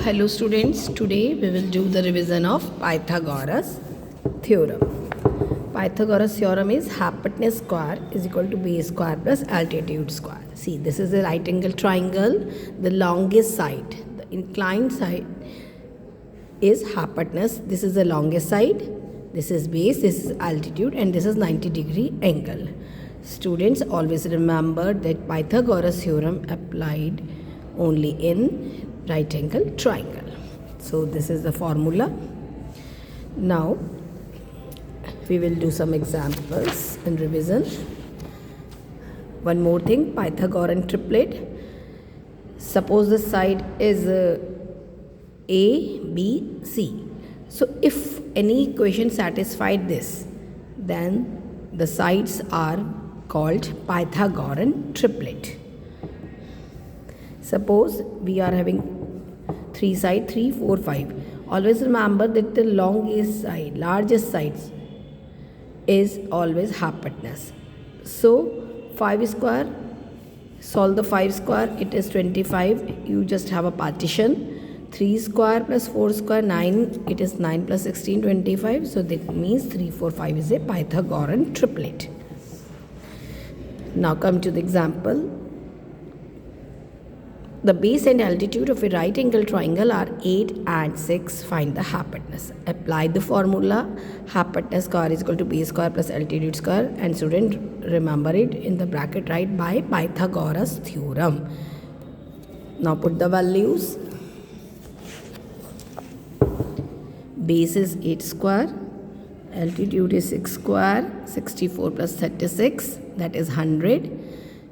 Hello students, today we will do the revision of Pythagoras theorem. Pythagoras theorem is hypotenuse square is equal to base square plus altitude square. See, this is a right angle triangle. The longest side, the inclined side is hypotenuse. This is the longest side. This is base, this is altitude, and this is 90-degree angle. Students, always remember that Pythagoras theorem applied only in right angle triangle. So this is the formula. Now we will do some examples in revision. One more thing, Pythagorean triplet. Suppose the side is A, B, C. So if any equation satisfied this, then the sides are called Pythagorean triplet. Suppose we are having three sides, 3, 4, 5. Always remember that the longest side, largest sides is always hypotenuse. So 5 square, solve the 5 square, it is 25. You just have a partition. 3 square plus 4 square, 9. It is 9 plus 16, 25. So that means 3, 4, 5 is a Pythagorean triplet. Now come to the example. The base and altitude of a right angle triangle are 8 and 6. Find the hypotenuse. Apply the formula. Hypotenuse square is equal to base square plus altitude square. And student, remember it in the bracket, right, by Pythagoras theorem. Now put the values. Base is 8 square. Altitude is 6 square. 64 plus 36, that is 100.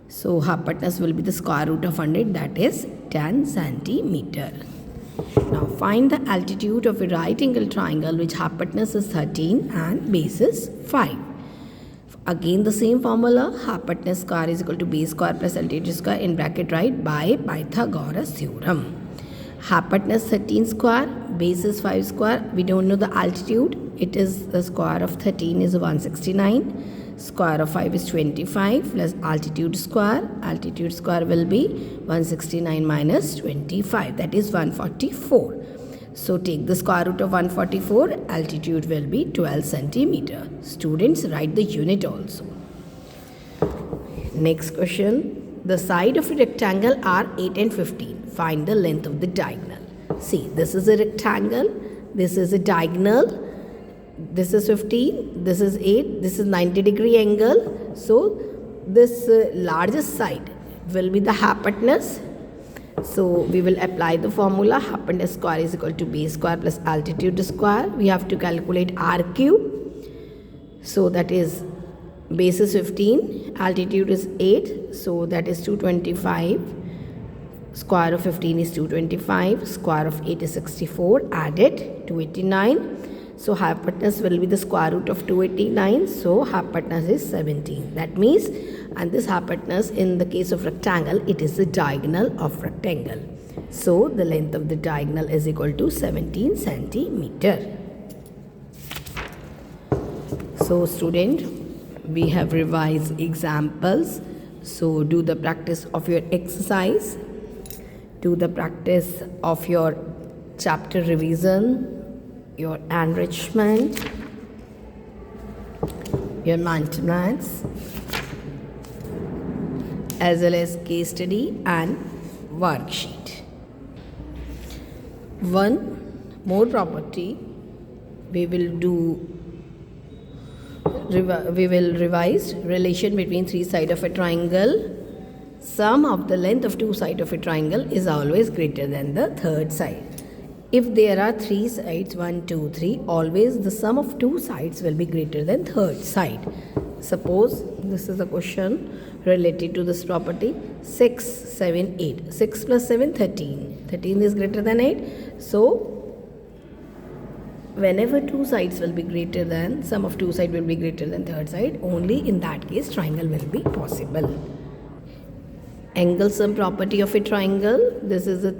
So hypotenuse will be the square root of 100, that is 10 centimeter. Now find the altitude of a right angle triangle which hypotenuse is 13 and base is 5. Again the same formula, hypotenuse square is equal to base square plus altitude square in bracket, right, by Pythagoras theorem. Hypotenuse 13 square, base is 5 square. We don't know the altitude. It is the square of 13 is 169. Square of 5 is 25 plus altitude square. Altitude square will be 169 minus 25, that is 144. So take the square root of 144. Altitude will be 12 centimeter. Students, write the unit also. Next question. The side of a rectangle are 8 and 15. Find the length of the diagonal. See, this is a rectangle. This is a diagonal. This is 15, this is 8, this is 90-degree angle. So this largest side will be the hypotenuse. So we will apply the formula. Hypotenuse square is equal to base square plus altitude square. We have to calculate r cube. So that is base is 15, altitude is 8. So that is 225. Square of 15 is 225. Square of 8 is 64. Added 289. So hypotenuse will be the square root of 289. So hypotenuse is 17. That means, and this hypotenuse in the case of rectangle, it is the diagonal of rectangle. So the length of the diagonal is equal to 17 centimeter. So student, we have revised examples. So do the practice of your exercise. Do the practice of your chapter revision, your enrichment, your maintenance, as well as case study and worksheet. One more property we will do. We will revise relation between three sides of a triangle. Sum of the length of two sides of a triangle is always greater than the third side. If there are three sides, 1, 2, 3, always the sum of two sides will be greater than third side. Suppose this is a question related to this property. 6, 7, 8. 6 plus 7, 13. 13 is greater than 8. So whenever two sides will be greater than, sum of two sides will be greater than third side, only in that case triangle will be possible. Angle sum property of a triangle. This is a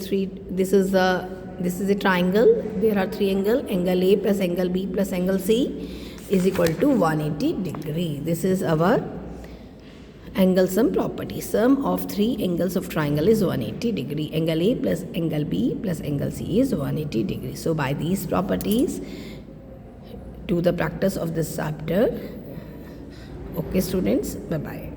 triangle. There are three angles. Angle A plus angle B plus angle C is equal to 180 degree. This is our Angle sum property. Sum of three angles of triangle is 180 degree. Angle A plus angle B plus angle C is 180 degree. So by these properties, do the practice of this chapter. Okay students, bye bye.